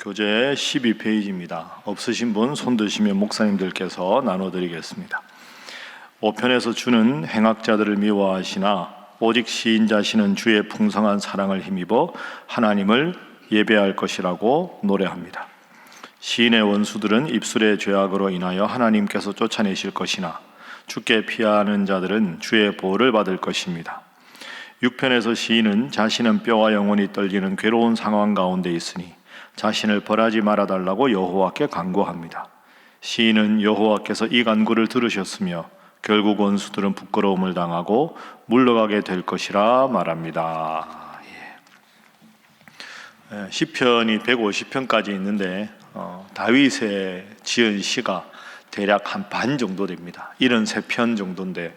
교재 12페이지입니다. 없으신 분 손 드시면 목사님들께서 나눠드리겠습니다. 5편에서 주는 행악자들을 미워하시나 오직 시인 자신은 주의 풍성한 사랑을 힘입어 하나님을 예배할 것이라고 노래합니다. 시인의 원수들은 입술의 죄악으로 인하여 하나님께서 쫓아내실 것이나 주께 피하는 자들은 주의 보호를 받을 것입니다. 6편에서 시인은 자신은 뼈와 영혼이 떨리는 괴로운 상황 가운데 있으니 자신을 벌하지 말아달라고 여호와께 간구합니다. 시인은 여호와께서 이 간구를 들으셨으며 결국 원수들은 부끄러움을 당하고 물러가게 될 것이라 말합니다. 시편이 150편까지 있는데 다윗의 지은 시가 대략 한 반 정도 됩니다. 73편 정도인데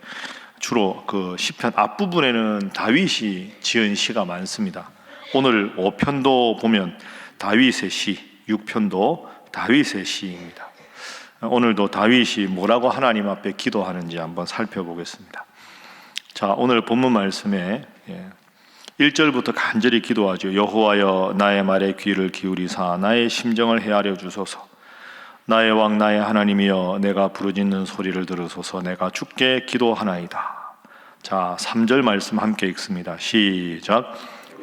주로 그 시편 앞부분에는 다윗이 지은 시가 많습니다. 오늘 5편도 보면 다윗의 시, 6편도 다윗의 시입니다. 오늘도 다윗이 뭐라고 하나님 앞에 기도하는지 한번 살펴보겠습니다. 자, 오늘 본문 말씀에 1절부터 간절히 기도하죠. 여호와여 나의 말에 귀를 기울이사 나의 심정을 헤아려 주소서. 나의 왕 나의 하나님이여 내가 부르짖는 소리를 들으소서. 내가 주께 기도하나이다. 자, 3절 말씀 함께 읽습니다. 시작.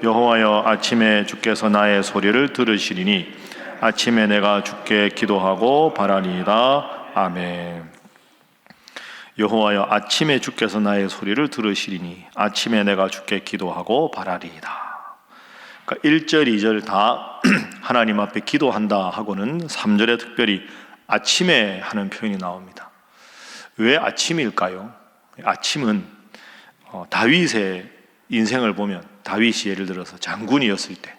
여호와여 아침에 주께서 나의 소리를 들으시리니 아침에 내가 주께 기도하고 바라니이다. 아멘. 여호와여 아침에 주께서 나의 소리를 들으시리니 아침에 내가 주께 기도하고 바라리이다. 그러니까 1절, 2절 다 하나님 앞에 기도한다 하고는 3절에 특별히 아침에 하는 표현이 나옵니다. 왜 아침일까요? 아침은 다윗의 인생을 보면 다윗이 예를 들어서 장군이었을 때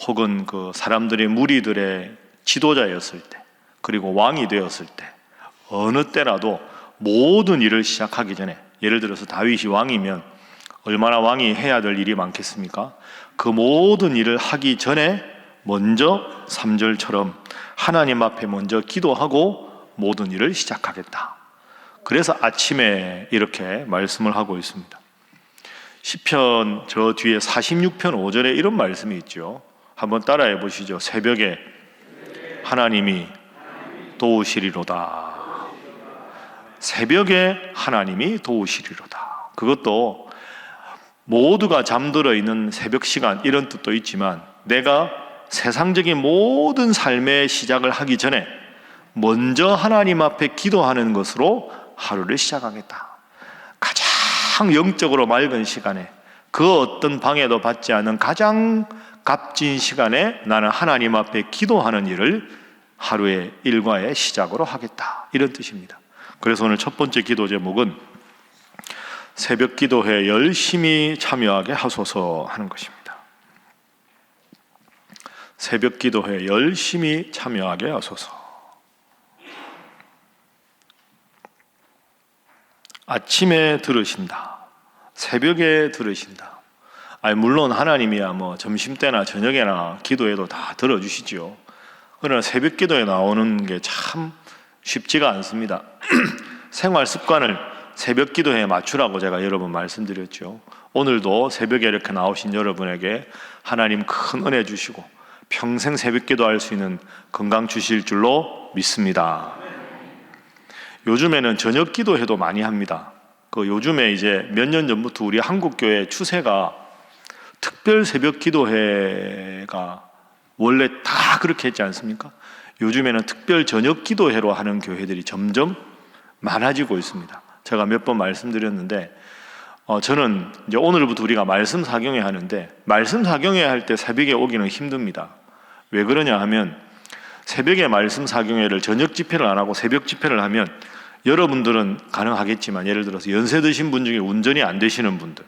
혹은 그 사람들의 무리들의 지도자였을 때 그리고 왕이 되었을 때 어느 때라도 모든 일을 시작하기 전에 예를 들어서 다윗이 왕이면 얼마나 왕이 해야 될 일이 많겠습니까? 그 모든 일을 하기 전에 먼저 3절처럼 하나님 앞에 먼저 기도하고 모든 일을 시작하겠다. 그래서 아침에 이렇게 말씀을 하고 있습니다. 시편 저 뒤에 46편 5절에 이런 말씀이 있죠. 한번 따라해 보시죠. 새벽에 하나님이 도우시리로다. 새벽에 하나님이 도우시리로다. 그것도 모두가 잠들어 있는 새벽 시간 이런 뜻도 있지만 내가 세상적인 모든 삶의 시작을 하기 전에 먼저 하나님 앞에 기도하는 것으로 하루를 시작하겠다. 가장 영적으로 맑은 시간에 그 어떤 방해도 받지 않은 가장 값진 시간에 나는 하나님 앞에 기도하는 일을 하루의 일과의 시작으로 하겠다. 이런 뜻입니다. 그래서 오늘 첫 번째 기도 제목은 새벽 기도회에 열심히 참여하게 하소서 하는 것입니다. 새벽 기도회에 열심히 참여하게 하소서. 아침에 들으신다. 새벽에 들으신다. 물론 하나님이야 점심때나 저녁에나 기도해도 다 들어주시죠. 그러나 새벽 기도에 나오는 게 참 쉽지가 않습니다. 생활 습관을 새벽 기도에 맞추라고 제가 여러 번 말씀드렸죠. 오늘도 새벽에 이렇게 나오신 여러분에게 하나님 큰 은혜 주시고 평생 새벽 기도할 수 있는 건강 주실 줄로 믿습니다. 요즘에는 저녁 기도회도 많이 합니다. 요즘에 이제 몇 년 전부터 우리 한국교회 추세가 특별 새벽 기도회가 원래 다 그렇게 했지 않습니까? 요즘에는 특별 저녁 기도회로 하는 교회들이 점점 많아지고 있습니다. 제가 몇 번 말씀드렸는데 저는 이제 오늘부터 우리가 말씀 사경회 하는데 말씀 사경회 할 때 새벽에 오기는 힘듭니다. 왜 그러냐 하면 새벽에 말씀 사경회를 저녁 집회를 안 하고 새벽 집회를 하면 여러분들은 가능하겠지만 예를 들어서 연세 드신 분 중에 운전이 안 되시는 분들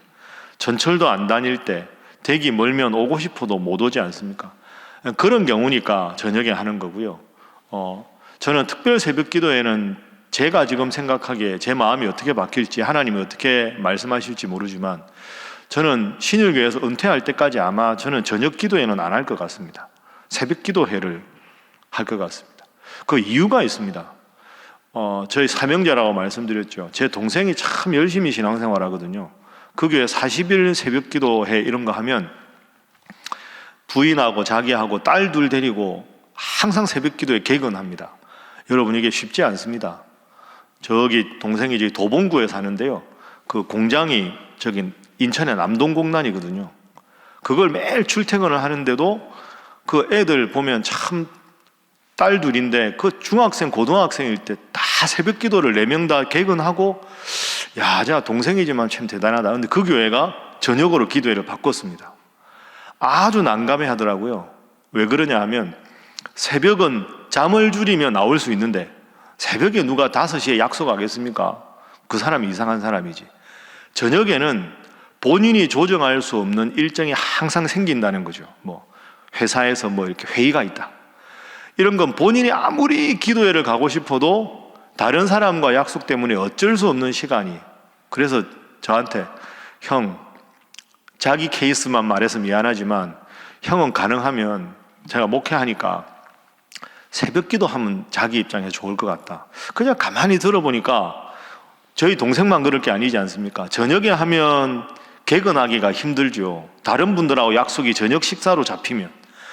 전철도 안 다닐 때 댁이 멀면 오고 싶어도 못 오지 않습니까? 그런 경우니까 저녁에 하는 거고요. 저는 특별 새벽 기도에는 제가 지금 생각하기에 제 마음이 어떻게 바뀔지 하나님이 어떻게 말씀하실지 모르지만 저는 신일교회에서 은퇴할 때까지 아마 저는 저녁 기도회는 안 할 것 같습니다. 새벽 기도회를 할 것 같습니다. 그 이유가 있습니다. 저희 사명자라고 말씀드렸죠. 제 동생이 참 열심히 신앙생활 하거든요. 그 교회 40일 새벽 기도회 이런 거 하면 부인하고 자기하고 딸 둘 데리고 항상 새벽 기도에 개근합니다. 여러분, 이게 쉽지 않습니다. 저기 동생이 저기 도봉구에 사는데요, 그 공장이 저기 인천의 남동공단이거든요. 그걸 매일 출퇴근을 하는데도 그 애들 보면 참, 딸 둘인데 그 중학생 고등학생일 때 다 새벽 기도를 4명 다 개근하고, 야, 자 동생이지만 참 대단하다. 근데 그 교회가 저녁으로 기도회를 바꿨습니다. 아주 난감해 하더라고요. 왜 그러냐 하면, 새벽은 잠을 줄이며 나올 수 있는데 새벽에 누가 5시에 약속하겠습니까? 그 사람이 이상한 사람이지. 저녁에는 본인이 조정할 수 없는 일정이 항상 생긴다는 거죠. 뭐 회사에서 뭐 이렇게 회의가 있다, 이런 건 본인이 아무리 기도회를 가고 싶어도 다른 사람과 약속 때문에 어쩔 수 없는 시간이. 그래서 저한테, 형, 자기 케이스만 말해서 미안하지만 형은 가능하면, 제가 목회하니까 새벽 기도하면 자기 입장에서 좋을 것 같다. 그냥 가만히 들어보니까 저희 동생만 그럴 게 아니지 않습니까? 저녁에 하면 개근하기가 힘들죠. 다른 분들하고 약속이 저녁 식사로 잡히면.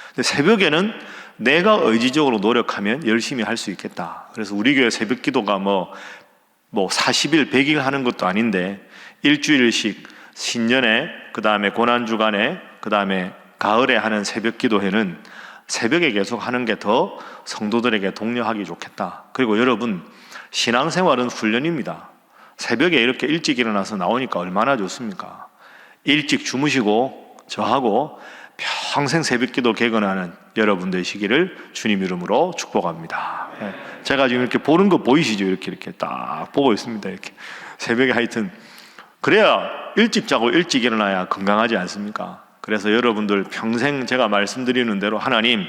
근데 새벽에는 내가 의지적으로 노력하면 열심히 할 수 있겠다. 그래서 우리 교회 새벽 기도가 뭐 40일, 100일 하는 것도 아닌데 일주일씩 신년에, 그 다음에 고난주간에, 그 다음에 가을에 하는 새벽 기도회는 새벽에 계속 하는 게 더 성도들에게 독려하기 좋겠다. 그리고 여러분, 신앙생활은 훈련입니다. 새벽에 이렇게 일찍 일어나서 나오니까 얼마나 좋습니까? 일찍 주무시고 저하고 평생 새벽기도 개근하는 여러분 되시기를 주님 이름으로 축복합니다. 제가 지금 이렇게 보는 거 보이시죠? 이렇게 딱 보고 있습니다. 이렇게 새벽에, 하여튼 그래야 일찍 자고 일찍 일어나야 건강하지 않습니까? 그래서 여러분들 평생 제가 말씀드리는 대로, 하나님,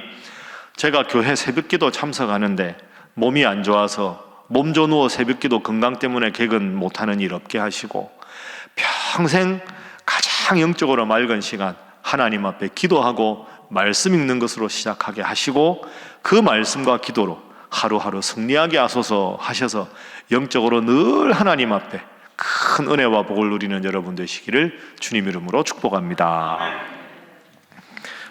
제가 교회 새벽기도 참석하는데 몸이 안 좋아서 몸져 누워 새벽기도 건강 때문에 개근 못하는 일 없게 하시고, 평생 가장 영적으로 맑은 시간 하나님 앞에 기도하고 말씀 읽는 것으로 시작하게 하시고, 그 말씀과 기도로 하루하루 승리하게 하소서 하셔서 영적으로 늘 하나님 앞에 큰 은혜와 복을 누리는 여러분 되시기를 주님 이름으로 축복합니다.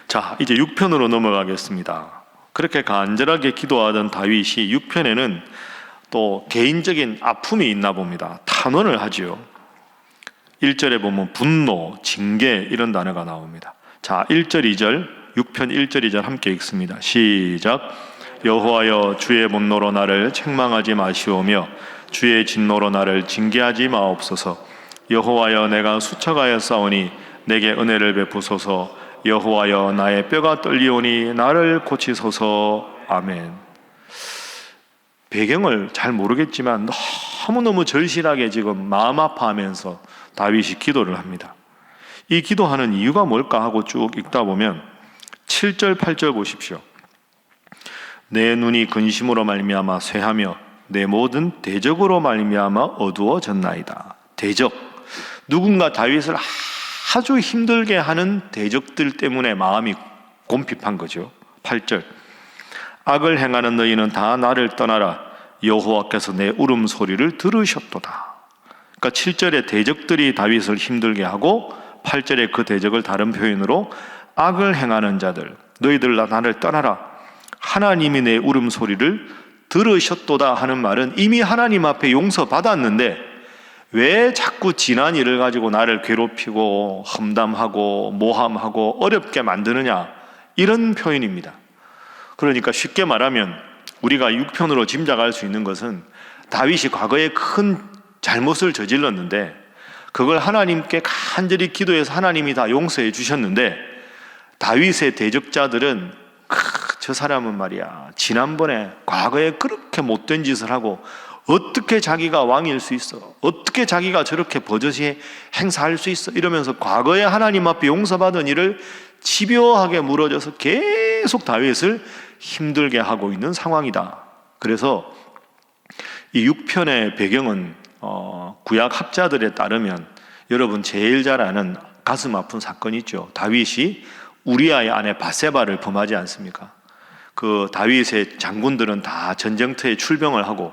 자, 이제 6편으로 넘어가겠습니다. 그렇게 간절하게 기도하던 다윗이 6편에는 또 개인적인 아픔이 있나 봅니다. 탄원을 하지요. 1절에 보면 분노, 징계, 이런 단어가 나옵니다. 자, 1절, 2절, 6편 1절, 2절 함께 읽습니다. 시작. 여호와여, 주의 분노로 나를 책망하지 마시오며 주의 진노로 나를 징계하지 마옵소서. 여호와여, 내가 수척하여 싸우니 내게 은혜를 베푸소서. 여호와여, 나의 뼈가 떨리오니 나를 고치소서. 아멘. 배경을 잘 모르겠지만 너무너무 절실하게 지금 마음 아파하면서 다윗이 기도를 합니다. 이 기도하는 이유가 뭘까 하고 쭉 읽다 보면 7절, 8절 보십시오. 내 눈이 근심으로 말미암아 쇠하며 내 모든 대적으로 말미암아 어두워졌나이다. 대적, 누군가 다윗을 아주 힘들게 하는 대적들 때문에 마음이 곰핍한 거죠. 8절, 악을 행하는 너희는 다 나를 떠나라. 여호와께서 내 울음소리를 들으셨도다. 그러니까 7절에 대적들이 다윗을 힘들게 하고 8절에 그 대적을 다른 표현으로 악을 행하는 자들, 너희들 나를 떠나라. 하나님이 내 울음소리를 들으셨도다 하는 말은 이미 하나님 앞에 용서받았는데 왜 자꾸 지난 일을 가지고 나를 괴롭히고 험담하고 모함하고 어렵게 만드느냐, 이런 표현입니다. 그러니까 쉽게 말하면 우리가 6편으로 짐작할 수 있는 것은 다윗이 과거에 큰 잘못을 저질렀는데 그걸 하나님께 간절히 기도해서 하나님이 다 용서해 주셨는데, 다윗의 대적자들은 저 사람은 말이야, 지난번에 과거에 그렇게 못된 짓을 하고 어떻게 자기가 왕일 수 있어, 어떻게 자기가 저렇게 버젓이 행사할 수 있어, 이러면서 과거에 하나님 앞에 용서받은 일을 집요하게 물어줘서 계속 다윗을 힘들게 하고 있는 상황이다. 그래서 이 6편의 배경은 구약 학자들에 따르면 여러분 제일 잘 아는 가슴 아픈 사건이 있죠. 다윗이 우리아의 아내 바세바를 범하지 않습니까? 그 다윗의 장군들은 다 전쟁터에 출병을 하고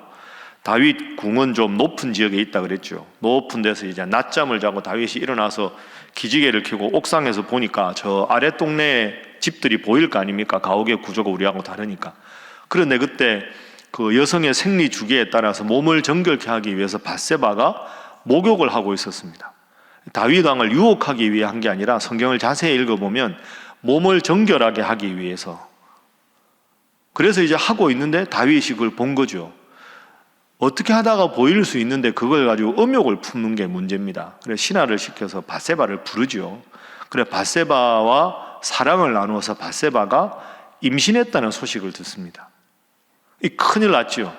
다윗 궁은 좀 높은 지역에 있다 그랬죠. 높은 데서 이제 낮잠을 자고 다윗이 일어나서 기지개를 켜고 옥상에서 보니까 저 아래 동네에 집들이 보일 거 아닙니까? 가옥의 구조가 우리하고 다르니까. 그런데 그때 그 여성의 생리 주기에 따라서 몸을 정결케 하기 위해서 밧세바가 목욕을 하고 있었습니다. 다윗 왕을 유혹하기 위해 한 게 아니라 성경을 자세히 읽어보면 몸을 정결하게 하기 위해서. 그래서 이제 하고 있는데 다윗이 그걸 본 거죠. 어떻게 하다가 보일 수 있는데 그걸 가지고 음욕을 품는 게 문제입니다. 그래서 신하를 시켜서 밧세바를 부르죠. 그래 밧세바와 사랑을 나누어서 밧세바가 임신했다는 소식을 듣습니다. 이 큰일 났죠.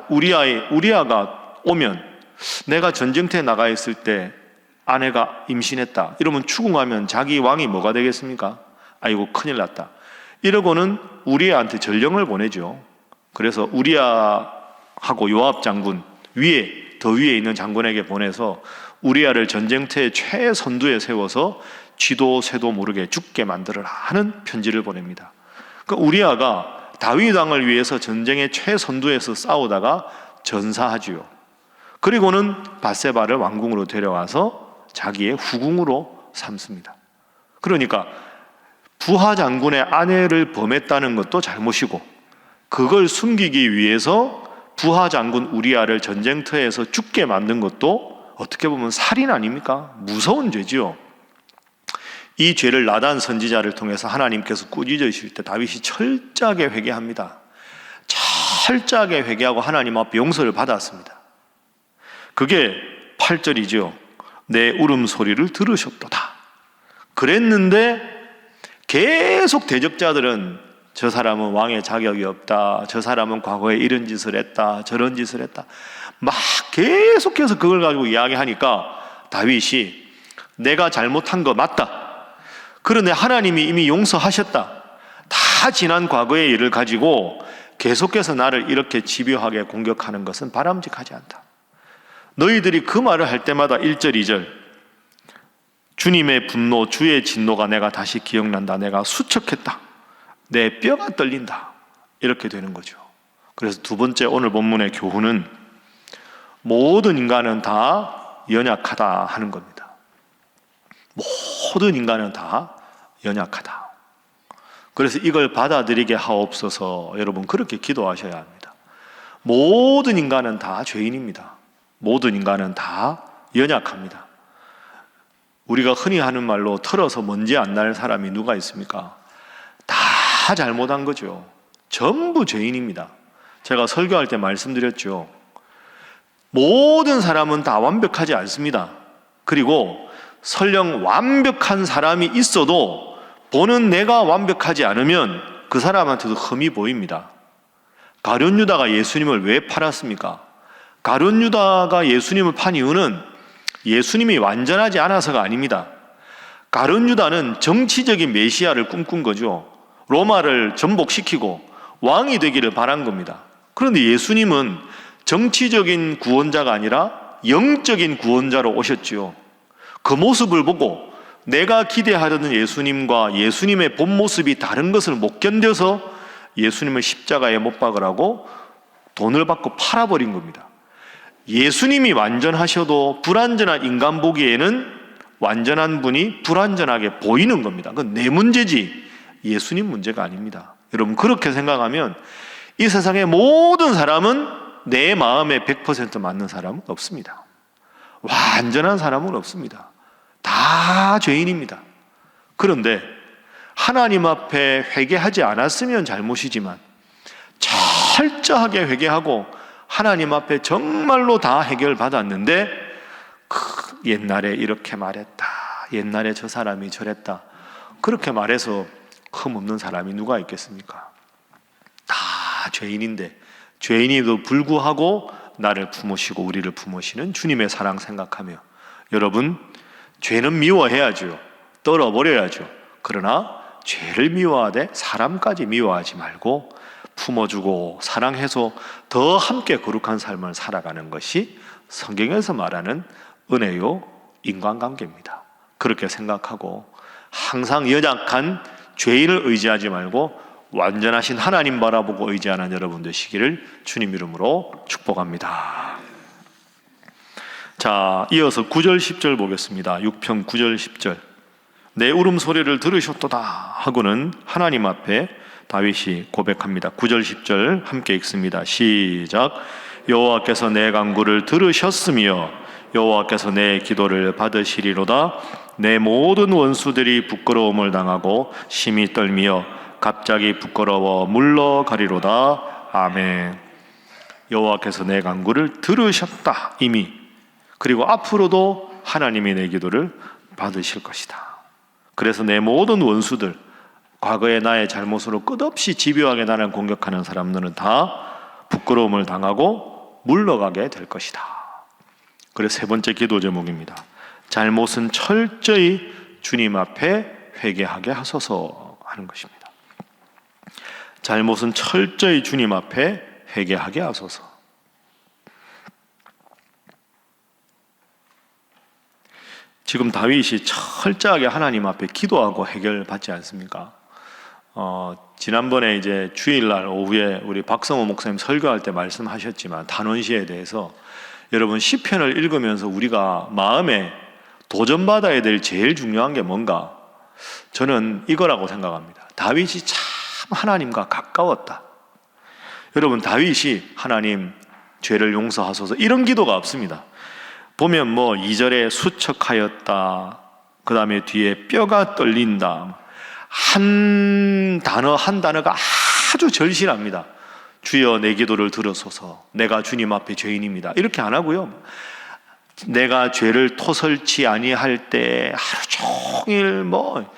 우리아가 오면 내가 전쟁터에 나가 있을 때 아내가 임신했다 이러면 추궁하면 자기 왕이 뭐가 되겠습니까? 아이고 큰일 났다. 이러고는 우리아한테 전령을 보내죠. 그래서 우리아하고 요압 장군 더 위에 있는 장군에게 보내서 우리아를 전쟁터의 최선두에 세워서 쥐도 새도 모르게 죽게 만들어라 하는 편지를 보냅니다. 그러니까 우리아가 다윗 왕을 위해서 전쟁의 최선두에서 싸우다가 전사하지요. 그리고는 밧세바를 왕궁으로 데려와서 자기의 후궁으로 삼습니다. 그러니까 부하 장군의 아내를 범했다는 것도 잘못이고 그걸 숨기기 위해서 부하 장군 우리아를 전쟁터에서 죽게 만든 것도 어떻게 보면 살인 아닙니까? 무서운 죄지요. 이 죄를 나단 선지자를 통해서 하나님께서 꾸짖으실 때 다윗이 철저하게 회개합니다. 철저하게 회개하고 하나님 앞에 용서를 받았습니다. 그게 8절이죠. 내 울음소리를 들으셨도다. 그랬는데 계속 대적자들은 저 사람은 왕의 자격이 없다. 저 사람은 과거에 이런 짓을 했다. 저런 짓을 했다. 막 계속해서 그걸 가지고 이야기하니까 다윗이 내가 잘못한 거 맞다. 그런데 하나님이 이미 용서하셨다. 다 지난 과거의 일을 가지고 계속해서 나를 이렇게 집요하게 공격하는 것은 바람직하지 않다. 너희들이 그 말을 할 때마다 1절, 2절 주님의 분노, 주의 진노가 내가 다시 기억난다. 내가 수척했다. 내 뼈가 떨린다. 이렇게 되는 거죠. 그래서 두 번째 오늘 본문의 교훈은 모든 인간은 다 연약하다 하는 겁니다. 모든 인간은 다 연약하다. 그래서 이걸 받아들이게 하옵소서. 여러분 그렇게 기도하셔야 합니다. 모든 인간은 다 죄인입니다. 모든 인간은 다 연약합니다. 우리가 흔히 하는 말로 털어서 먼지 안 날 사람이 누가 있습니까? 다 잘못한 거죠. 전부 죄인입니다. 제가 설교할 때 말씀드렸죠. 모든 사람은 다 완벽하지 않습니다. 그리고 설령 완벽한 사람이 있어도 보는 내가 완벽하지 않으면 그 사람한테도 흠이 보입니다. 가룟 유다가 예수님을 왜 팔았습니까? 가룟 유다가 예수님을 판 이유는 예수님이 완전하지 않아서가 아닙니다. 가룟 유다는 정치적인 메시아를 꿈꾼 거죠. 로마를 전복시키고 왕이 되기를 바란 겁니다. 그런데 예수님은 정치적인 구원자가 아니라 영적인 구원자로 오셨지요. 그 모습을 보고 내가 기대하려는 예수님과 예수님의 본 모습이 다른 것을 못 견뎌서 예수님을 십자가에 못 박으라고 돈을 받고 팔아버린 겁니다. 예수님이 완전하셔도 불완전한 인간 보기에는 완전한 분이 불완전하게 보이는 겁니다. 그건 내 문제지 예수님 문제가 아닙니다. 여러분 그렇게 생각하면 이 세상의 모든 사람은 내 마음에 100% 맞는 사람은 없습니다. 완전한 사람은 없습니다. 다 죄인입니다. 그런데 하나님 앞에 회개하지 않았으면 잘못이지만 철저하게 회개하고 하나님 앞에 정말로 다 해결받았는데 옛날에 이렇게 말했다. 옛날에 저 사람이 저랬다. 그렇게 말해서 흠없는 사람이 누가 있겠습니까? 다 죄인인데 죄인임에도 불구하고 나를 품으시고 우리를 품으시는 주님의 사랑 생각하며 여러분 죄는 미워해야죠. 떨어버려야죠. 그러나 죄를 미워하되 사람까지 미워하지 말고 품어주고 사랑해서 더 함께 거룩한 삶을 살아가는 것이 성경에서 말하는 은혜요 인간관계입니다. 그렇게 생각하고 항상 연약한 죄인을 의지하지 말고 완전하신 하나님 바라보고 의지하는 여러분 되시기를 주님 이름으로 축복합니다. 자, 이어서 9절 10절 보겠습니다. 6편 9절 10절 내 울음소리를 들으셨도다 하고는 하나님 앞에 다윗이 고백합니다. 9절 10절 함께 읽습니다. 시작. 여호와께서 내 간구를 들으셨으며 여호와께서 내 기도를 받으시리로다. 내 모든 원수들이 부끄러움을 당하고 심히 떨며 갑자기 부끄러워 물러가리로다. 아멘. 여호와께서 내 간구를 들으셨다 이미. 그리고 앞으로도 하나님이 내 기도를 받으실 것이다. 그래서 내 모든 원수들, 과거의 나의 잘못으로 끝없이 집요하게 나를 공격하는 사람들은 다 부끄러움을 당하고 물러가게 될 것이다. 그래서 세 번째 기도 제목입니다. 잘못은 철저히 주님 앞에 회개하게 하소서 하는 것입니다. 잘못은 철저히 주님 앞에 회개하게 하소서. 지금 다윗이 철저하게 하나님 앞에 기도하고 해결받지 않습니까? 지난번에 이제 주일날 오후에 우리 박성호 목사님 설교할 때 말씀하셨지만 단원시에 대해서 여러분 시편을 읽으면서 우리가 마음에 도전받아야 될 제일 중요한 게 뭔가? 저는 이거라고 생각합니다. 다윗이 참 하나님과 가까웠다. 여러분 다윗이 하나님 죄를 용서하소서 이런 기도가 없습니다. 보면 뭐 2절에 수척하였다, 그 다음에 뒤에 뼈가 떨린다, 한 단어가 아주 절실합니다. 주여 내 기도를 들으소서, 내가 주님 앞에 죄인입니다 이렇게 안 하고요, 내가 죄를 토설치 아니할 때 하루 종일 뭐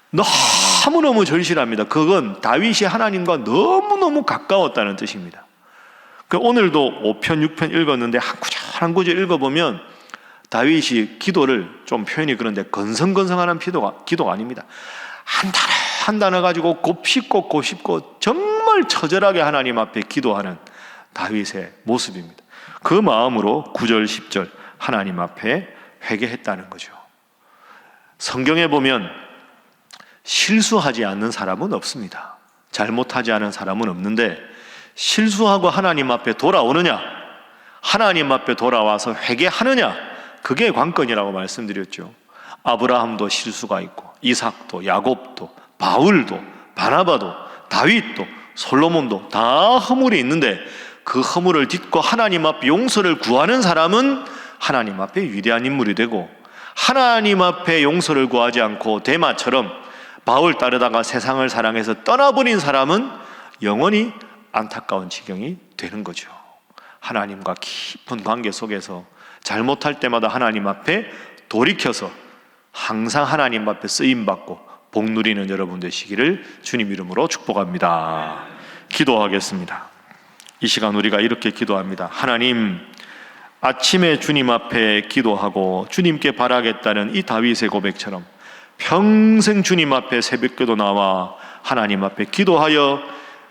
너무너무 절실합니다. 그건 다윗이 하나님과 너무너무 가까웠다는 뜻입니다. 오늘도 5편 6편 읽었는데 한 구절 한 구절 읽어보면 다윗이 기도를, 좀 표현이 그런데 건성건성하는 기도가 아닙니다. 한 단어 가지고 곱씹고 정말 처절하게 하나님 앞에 기도하는 다윗의 모습입니다. 그 마음으로 9절 10절 하나님 앞에 회개했다는 거죠. 성경에 보면 실수하지 않는 사람은 없습니다. 잘못하지 않은 사람은 없는데 실수하고 하나님 앞에 돌아오느냐, 하나님 앞에 돌아와서 회개하느냐, 그게 관건이라고 말씀드렸죠. 아브라함도 실수가 있고 이삭도 야곱도 바울도 바나바도 다윗도 솔로몬도 다 허물이 있는데 그 허물을 딛고 하나님 앞에 용서를 구하는 사람은 하나님 앞에 위대한 인물이 되고, 하나님 앞에 용서를 구하지 않고 데마처럼 바울 따르다가 세상을 사랑해서 떠나버린 사람은 영원히 안타까운 지경이 되는 거죠. 하나님과 깊은 관계 속에서 잘못할 때마다 하나님 앞에 돌이켜서 항상 하나님 앞에 쓰임받고 복 누리는 여러분 되시기를 주님 이름으로 축복합니다. 기도하겠습니다. 이 시간 우리가 이렇게 기도합니다. 하나님, 아침에 주님 앞에 기도하고 주님께 바라겠다는 이 다윗의 고백처럼 평생 주님 앞에 새벽기도 나와 하나님 앞에 기도하여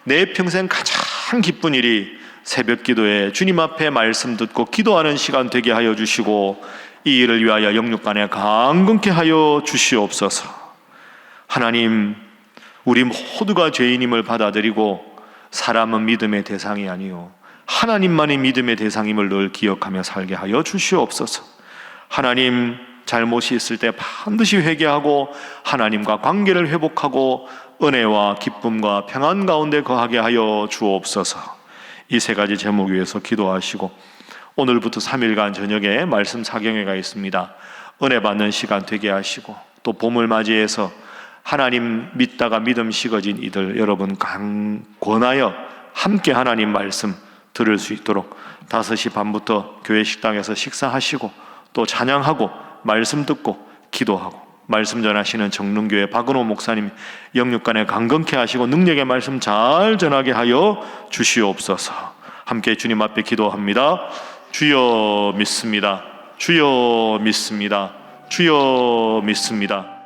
내 평생 가장 기쁜 일이 새벽기도에 주님 앞에 말씀 듣고 기도하는 시간 되게 하여 주시고, 이 일을 위하여 영육간에 강건케 하여 주시옵소서. 하나님, 우리 모두가 죄인임을 받아들이고 사람은 믿음의 대상이 아니요 하나님만이 믿음의 대상임을 늘 기억하며 살게 하여 주시옵소서. 하나님, 잘못이 있을 때 반드시 회개하고 하나님과 관계를 회복하고 은혜와 기쁨과 평안 가운데 거하게 하여 주옵소서. 이 세 가지 제목 위해서 기도하시고, 오늘부터 3일간 저녁에 말씀 사경회가 있습니다. 은혜 받는 시간 되게 하시고, 또 봄을 맞이해서 하나님 믿다가 믿음 식어진 이들 여러분 권하여 함께 하나님 말씀 들을 수 있도록 5시 반부터 교회 식당에서 식사하시고 또 찬양하고 말씀 듣고 기도하고, 말씀 전하시는 정릉교회 박은호 목사님 영육간에 강건케 하시고 능력의 말씀 잘 전하게 하여 주시옵소서. 함께 주님 앞에 기도합니다. 주여 믿습니다. 주여 믿습니다. 주여 믿습니다.